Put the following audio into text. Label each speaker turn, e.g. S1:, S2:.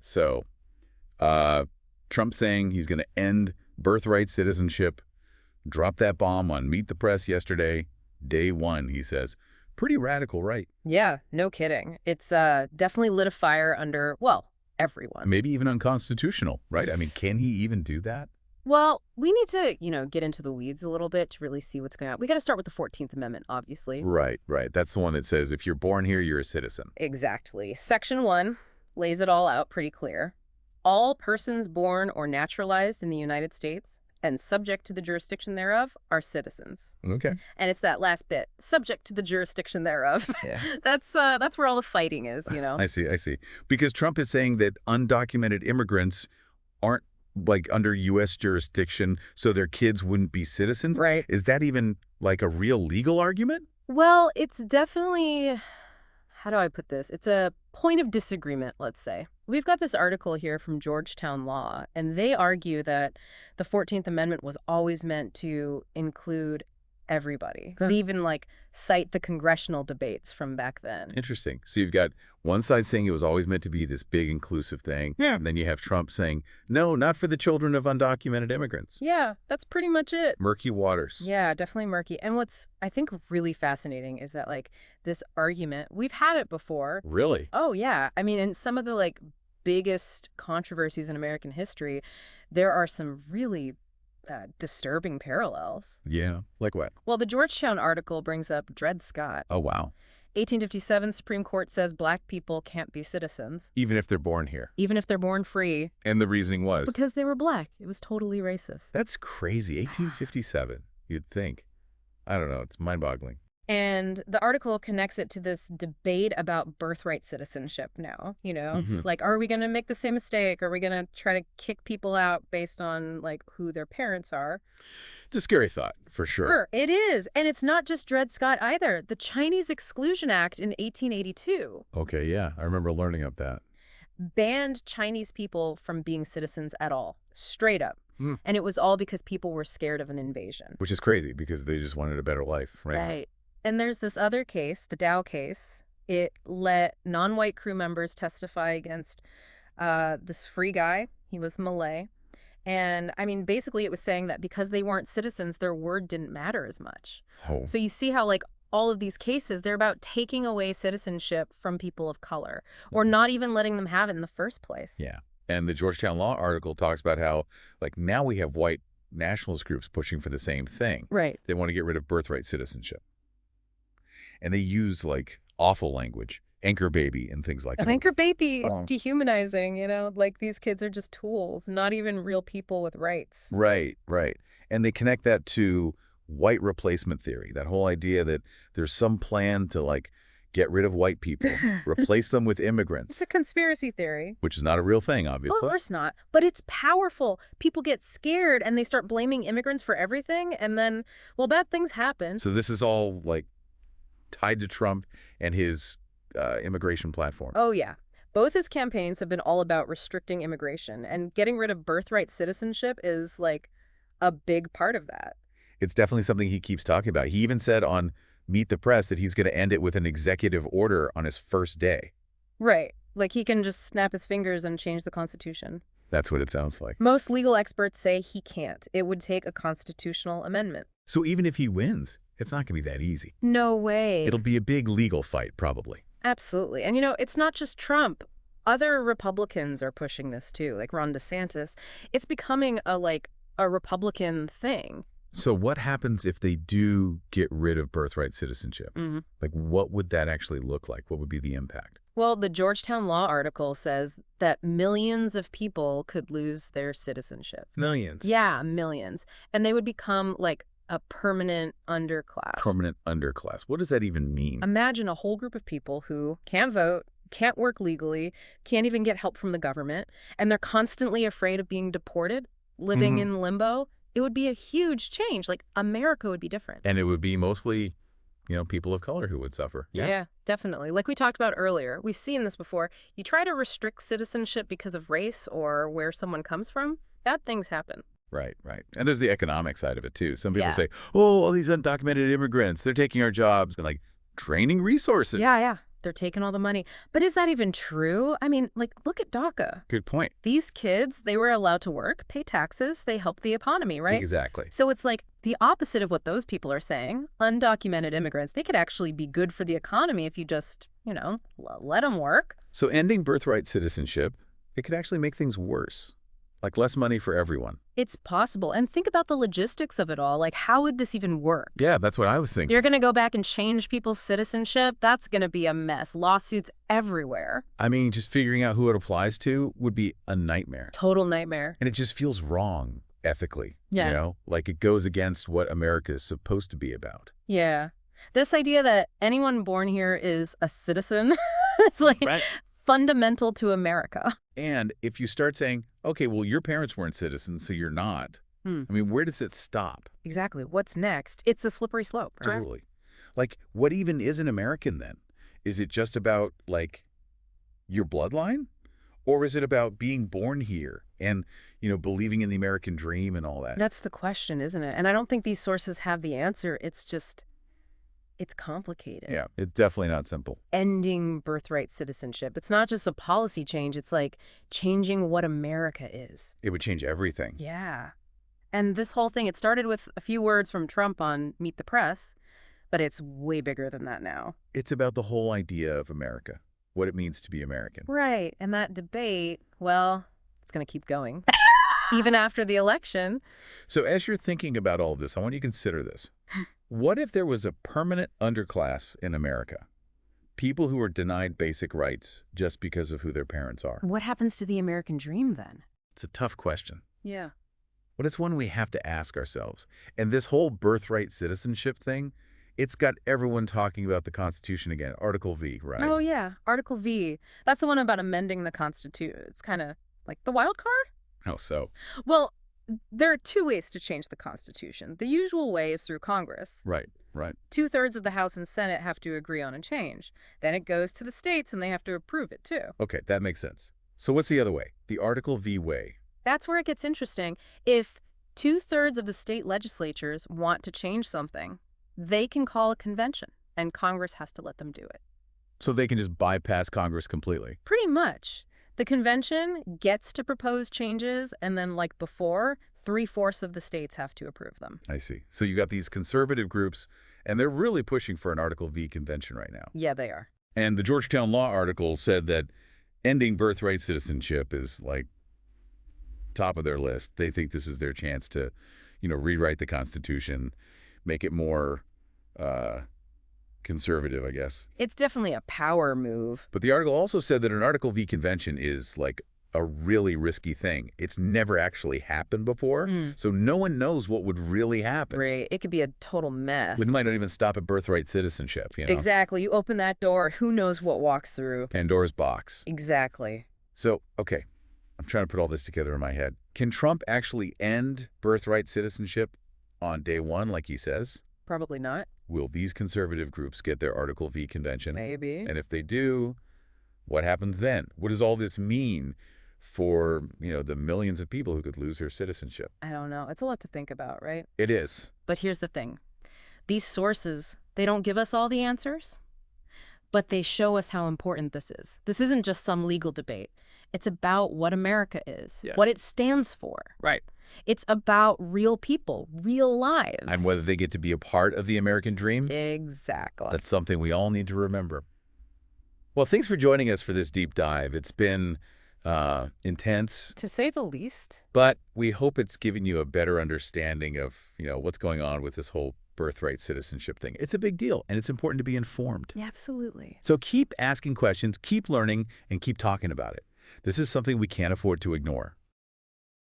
S1: So, Trump saying he's going to end birthright citizenship, drop that bomb on Meet the Press yesterday, day one, he says. Pretty radical, right?
S2: Yeah, no kidding. It's definitely lit a fire under, well, everyone.
S1: Maybe even unconstitutional, right? I mean, can he even do that?
S2: Well, we need to, get into the weeds a little bit to really see what's going on. We got to start with the 14th Amendment, obviously.
S1: Right, right. That's the one that says if you're born here, you're a citizen.
S2: Exactly. Section 1 lays it all out pretty clear. All persons born or naturalized in the United States and subject to the jurisdiction thereof are citizens.
S1: Okay.
S2: And it's that last bit, subject to the jurisdiction thereof.
S1: Yeah.
S2: That's where all the fighting is,
S1: I see. Because Trump is saying that undocumented immigrants aren't like under U.S. jurisdiction, so their kids wouldn't be citizens?
S2: Right.
S1: Is that even like a real legal argument?
S2: Well, it's definitely, how do I put this? It's a point of disagreement, let's say. We've got this article here from Georgetown Law, and they argue that the 14th Amendment was always meant to include everybody. They even, cite the congressional debates from back then.
S1: Interesting. So you've got one side saying it was always meant to be this big inclusive thing.
S2: Yeah.
S1: And then you have Trump saying, no, not for the children of undocumented immigrants.
S2: Yeah, that's pretty much it.
S1: Murky waters.
S2: Yeah, definitely murky. And what's, I think, really fascinating is that, this argument, we've had it before.
S1: Really?
S2: Oh, yeah. I mean, in some of the, biggest controversies in American history, there are some really disturbing parallels.
S1: Yeah. Like what?
S2: Well, the Georgetown article brings up Dred Scott.
S1: Oh, wow.
S2: 1857 Supreme Court says black people can't be citizens.
S1: Even if they're born here.
S2: Even if they're born free.
S1: And the reasoning was?
S2: Because they were black. It was totally racist.
S1: That's crazy. 1857, you'd think. I don't know. It's mind-boggling.
S2: And the article connects it to this debate about birthright citizenship now, Are we going to make the same mistake? Are we going to try to kick people out based on, who their parents are?
S1: It's a scary thought, for sure.
S2: Sure, it is. And it's not just Dred Scott either. The Chinese Exclusion Act in 1882.
S1: Okay, yeah. I remember learning of that.
S2: Banned Chinese people from being citizens at all, straight up. And it was all because people were scared of an invasion.
S1: Which is crazy because they just wanted a better life, right?
S2: Right. And there's this other case, the Dow case. It let non-white crew members testify against this free guy. He was Malay. And, basically it was saying that because they weren't citizens, their word didn't matter as much.
S1: Oh.
S2: So you see how, all of these cases, they're about taking away citizenship from people of color or not even letting them have it in the first place.
S1: Yeah. And the Georgetown Law article talks about how, now we have white nationalist groups pushing for the same thing.
S2: Right.
S1: They want to get rid of birthright citizenship. And they use, awful language, anchor baby and things like that.
S2: Anchor baby, it's dehumanizing, these kids are just tools, not even real people with rights.
S1: Right. And they connect that to white replacement theory, that whole idea that there's some plan to, get rid of white people, replace them with immigrants.
S2: It's a conspiracy theory.
S1: Which is not a real thing, obviously.
S2: Well, of course not. But it's powerful. People get scared and they start blaming immigrants for everything. And then, bad things happen.
S1: So this is all, tied to Trump and his immigration platform.
S2: Oh, yeah. Both his campaigns have been all about restricting immigration, and getting rid of birthright citizenship is, a big part of that.
S1: It's definitely something he keeps talking about. He even said on Meet the Press that he's going to end it with an executive order on his first day.
S2: Right. He can just snap his fingers and change the Constitution.
S1: That's what it sounds like.
S2: Most legal experts say he can't. It would take a constitutional amendment.
S1: So even if he wins, it's not going to be that easy.
S2: No way.
S1: It'll be a big legal fight, probably.
S2: Absolutely. And, it's not just Trump. Other Republicans are pushing this, too, like Ron DeSantis. It's becoming a Republican thing.
S1: So what happens if they do get rid of birthright citizenship? What would that actually look like? What would be the impact?
S2: Well, the Georgetown Law article says that millions of people could lose their citizenship.
S1: Millions?
S2: Yeah, millions. And they would become, a permanent underclass.
S1: Permanent underclass. What does that even mean?
S2: Imagine a whole group of people who can't vote, can't work legally, can't even get help from the government, and they're constantly afraid of being deported, living in limbo. It would be a huge change. America would be different.
S1: And it would be mostly, people of color who would suffer.
S2: Yeah, definitely. Like we talked about earlier, we've seen this before. You try to restrict citizenship because of race or where someone comes from, bad things happen.
S1: Right. And there's the economic side of it, too. Some people say, oh, all these undocumented immigrants, they're taking our jobs. And draining resources.
S2: Yeah. They're taking all the money. But is that even true? I mean, like, look at DACA.
S1: Good point.
S2: These kids, they were allowed to work, pay taxes, they help the economy, right?
S1: Exactly.
S2: So it's like the opposite of what those people are saying. Undocumented immigrants, they could actually be good for the economy if you just, let them work.
S1: So ending birthright citizenship, it could actually make things worse, like less money for everyone.
S2: It's possible. And think about the logistics of it all. Like, how would this even work?
S1: Yeah, that's what I was thinking.
S2: You're going to go back and change people's citizenship? That's going to be a mess. Lawsuits everywhere.
S1: I mean, just figuring out who it applies to would be a nightmare.
S2: Total nightmare.
S1: And it just feels wrong ethically.
S2: Yeah.
S1: Like it goes against what America is supposed to be about.
S2: Yeah. This idea that anyone born here is a citizen, it's like fundamental to America.
S1: And if you start saying, okay, well, your parents weren't citizens, so you're not. I mean, where does it stop?
S2: Exactly. What's next? It's a slippery slope, right?
S1: Totally. Like, what even is an American then? Is it just about, like, your bloodline? Or is it about being born here and, believing in the American dream and all that?
S2: That's the question, isn't it? And I don't think these sources have the answer. It's complicated.
S1: Yeah, it's definitely not simple.
S2: Ending birthright citizenship. It's not just a policy change. It's like changing what America is.
S1: It would change everything.
S2: Yeah. And this whole thing, it started with a few words from Trump on Meet the Press, but it's way bigger than that now.
S1: It's about the whole idea of America, what it means to be American.
S2: Right. And that debate, well, it's going to keep going. Even after the election.
S1: So as you're thinking about all of this, I want you to consider this. What if there was a permanent underclass in America? People who are denied basic rights just because of who their parents are.
S2: What happens to the American dream then?
S1: It's a tough question.
S2: Yeah.
S1: But it's one we have to ask ourselves. And this whole birthright citizenship thing, it's got everyone talking about the Constitution again. Article V, right?
S2: Oh, yeah. Article V. That's the one about amending the Constitution. It's kind of like the wild card?
S1: How so?
S2: Well, there are two ways to change the Constitution. The usual way is through Congress.
S1: Right.
S2: 2/3 of the House and Senate have to agree on a change. Then it goes to the states and they have to approve it too.
S1: Okay, that makes sense. So what's the other way? The Article V way.
S2: That's where it gets interesting. If 2/3 of the state legislatures want to change something, they can call a convention and Congress has to let them do it.
S1: So they can just bypass Congress completely?
S2: Pretty much. The convention gets to propose changes, and then, like before, 3/4 of the states have to approve them.
S1: I see. So you got these conservative groups, and they're really pushing for an Article V convention right now.
S2: Yeah, they are.
S1: And the Georgetown Law article said that ending birthright citizenship is, like, top of their list. They think this is their chance to, rewrite the Constitution, make it more conservative, I guess.
S2: It's definitely a power move.
S1: But the article also said that an Article V convention is like a really risky thing. It's never actually happened before, so no one knows what would really happen.
S2: Right. It could be a total mess.
S1: It might not even stop at birthright citizenship,
S2: Exactly. You open that door, who knows what walks through.
S1: Pandora's box.
S2: Exactly.
S1: So, okay, I'm trying to put all this together in my head. Can Trump actually end birthright citizenship on day one, like he says?
S2: Probably not.
S1: Will these conservative groups get their Article V convention?
S2: Maybe.
S1: And if they do, what happens then? What does all this mean for, the millions of people who could lose their citizenship?
S2: I don't know. It's a lot to think about, right?
S1: It is.
S2: But here's the thing. These sources, they don't give us all the answers, but they show us how important this is. This isn't just some legal debate. It's about what America is, what it stands for.
S1: Right.
S2: It's about real people, real lives.
S1: And whether they get to be a part of the American dream?
S2: Exactly.
S1: That's something we all need to remember. Well, thanks for joining us for this deep dive. It's been intense,
S2: to say the least.
S1: but we hope it's given you a better understanding of, what's going on with this whole birthright citizenship thing. It's a big deal, and it's important to be informed.
S2: Yeah, absolutely.
S1: So keep asking questions, keep learning, and keep talking about it. This is something we can't afford to ignore.